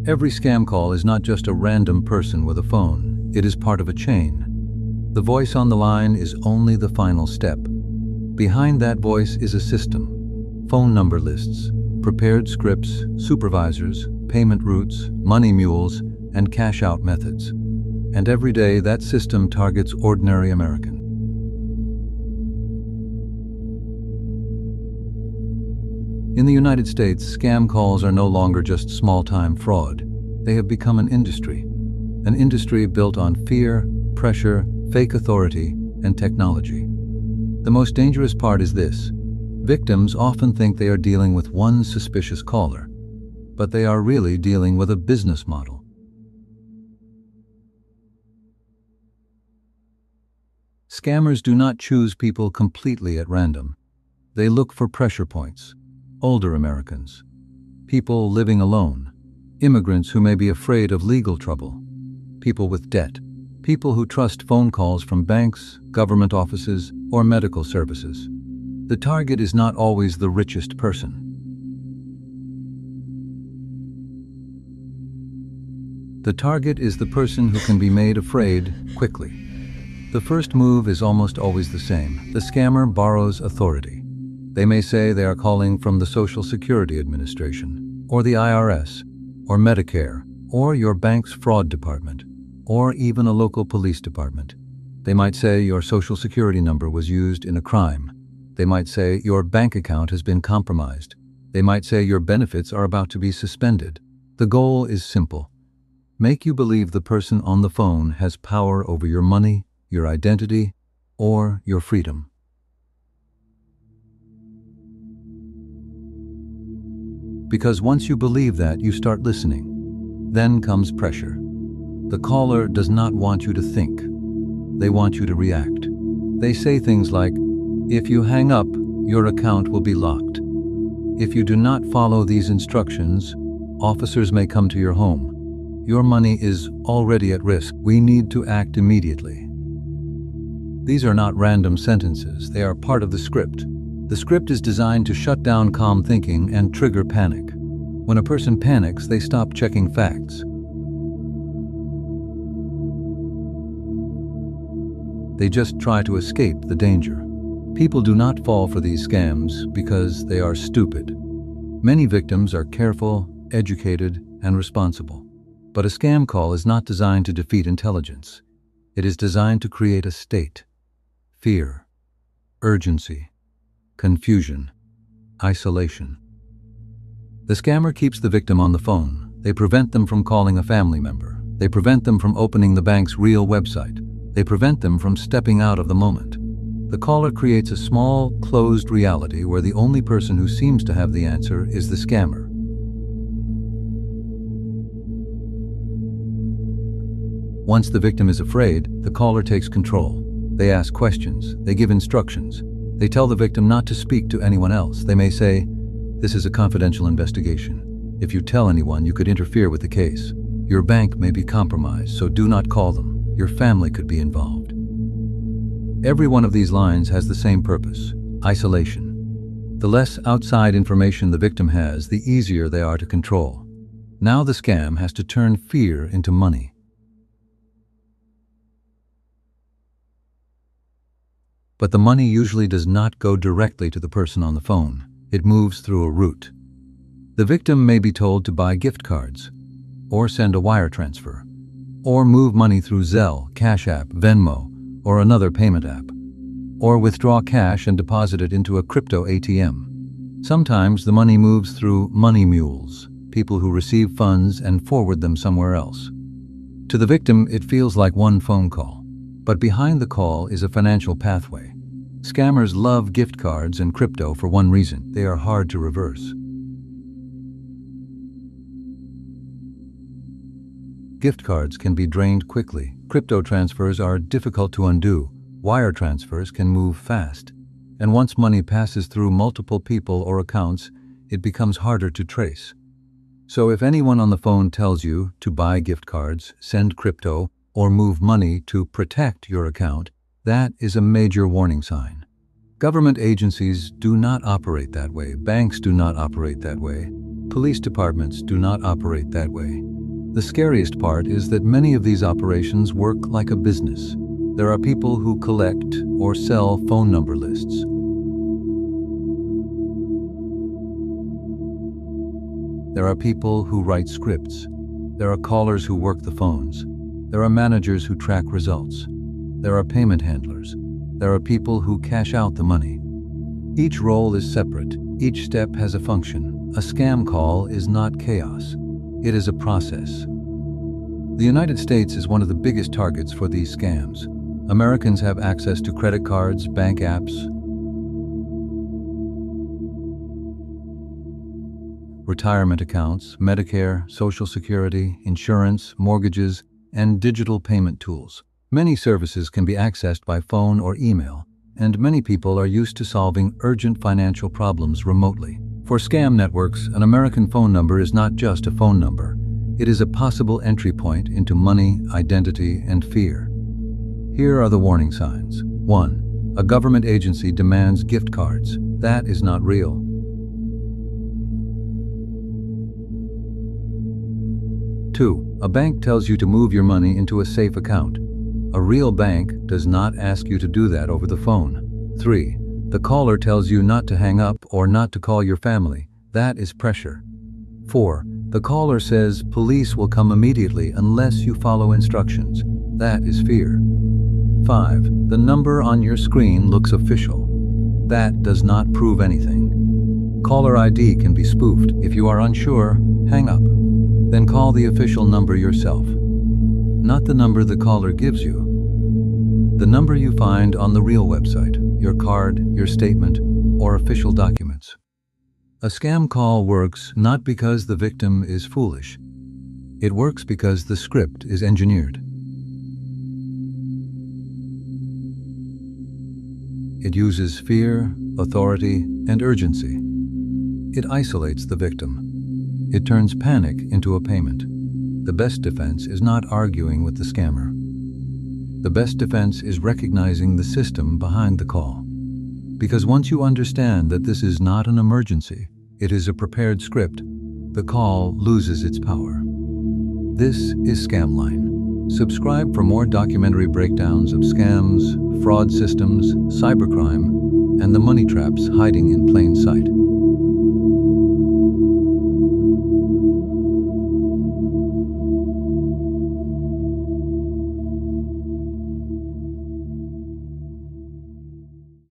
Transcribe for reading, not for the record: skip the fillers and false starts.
Every scam call is not just a random person with a phone, it is part of a chain. The voice on the line is only the final step. Behind that voice is a system: phone number lists, prepared scripts, supervisors, payment routes, money mules, and cash-out methods. And every day that system targets ordinary Americans. In the United States, scam calls are no longer just small-time fraud. They have become an industry built on fear, pressure, fake authority, and technology. The most dangerous part is this: victims often think they are dealing with one suspicious caller, but they are really dealing with a business model. Scammers do not choose people completely at random. They look for pressure points: older Americans, people living alone, immigrants who may be afraid of legal trouble, people with debt, people who trust phone calls from banks, government offices, or medical services. The target is not always the richest person. The target is the person who can be made afraid quickly. The first move is almost always the same. The scammer borrows authority. They may say they are calling from the Social Security Administration, or the IRS, or Medicare, or your bank's fraud department, or even a local police department. They might say your Social Security number was used in a crime. They might say your bank account has been compromised. They might say your benefits are about to be suspended. The goal is simple: make you believe the person on the phone has power over your money, your identity, or your freedom. Because once you believe that, you start listening. Then comes pressure. The caller does not want you to think. They want you to react. They say things like, "If you hang up, your account will be locked. If you do not follow these instructions, officers may come to your home. Your money is already at risk. We need to act immediately." These are not random sentences. They are part of the script. The script is designed to shut down calm thinking and trigger panic. When a person panics, they stop checking facts. They just try to escape the danger. People do not fall for these scams because they are stupid. Many victims are careful, educated, and responsible. But a scam call is not designed to defeat intelligence. It is designed to create a state: fear, urgency, confusion, isolation. The scammer keeps the victim on the phone. They prevent them from calling a family member. They prevent them from opening the bank's real website. They prevent them from stepping out of the moment. The caller creates a small, closed reality where the only person who seems to have the answer is the scammer. Once the victim is afraid, the caller takes control. They ask questions. They give instructions. They tell the victim not to speak to anyone else. They may say, "This is a confidential investigation. If you tell anyone, you could interfere with the case. Your bank may be compromised, so do not call them. Your family could be involved." Every one of these lines has the same purpose: isolation. The less outside information the victim has, the easier they are to control. Now the scam has to turn fear into money. But the money usually does not go directly to the person on the phone. It moves through a route. The victim may be told to buy gift cards, or send a wire transfer, or move money through Zelle, Cash App, Venmo, or another payment app, or withdraw cash and deposit it into a crypto ATM. Sometimes the money moves through money mules, people who receive funds and forward them somewhere else. To the victim, it feels like one phone call, but behind the call is a financial pathway. Scammers love gift cards and crypto for one reason: they are hard to reverse. Gift cards can be drained quickly. Crypto transfers are difficult to undo. Wire transfers can move fast. And once money passes through multiple people or accounts, it becomes harder to trace. So if anyone on the phone tells you to buy gift cards, send crypto, or move money to protect your account, that is a major warning sign. Government agencies do not operate that way. Banks do not operate that way. Police departments do not operate that way. The scariest part is that many of these operations work like a business. There are people who collect or sell phone number lists. There are people who write scripts. There are callers who work the phones. There are managers who track results. There are payment handlers. There are people who cash out the money. Each role is separate. Each step has a function. A scam call is not chaos. It is a process. The United States is one of the biggest targets for these scams. Americans have access to credit cards, bank apps, retirement accounts, Medicare, Social Security, insurance, mortgages, and digital payment tools. Many services can be accessed by phone or email, and many people are used to solving urgent financial problems remotely. For scam networks, an American phone number is not just a phone number. It is a possible entry point into money, identity, and fear. Here are the warning signs. 1. A government agency demands gift cards. That is not real. 2. A bank tells you to move your money into a safe account. A real bank does not ask you to do that over the phone. 3. The caller tells you not to hang up or not to call your family. That is pressure. 4. The caller says police will come immediately unless you follow instructions. That is fear. 5. The number on your screen looks official. That does not prove anything. Caller ID can be spoofed. If you are unsure, hang up. Then call the official number yourself. Not the number the caller gives you. The number you find on the real website, your card, your statement, or official documents. A scam call works not because the victim is foolish. It works because the script is engineered. It uses fear, authority, and urgency. It isolates the victim. It turns panic into a payment. The best defense is not arguing with the scammer. The best defense is recognizing the system behind the call. Because once you understand that this is not an emergency, it is a prepared script, the call loses its power. This is Scamline. Subscribe for more documentary breakdowns of scams, fraud systems, cybercrime, and the money traps hiding in plain sight.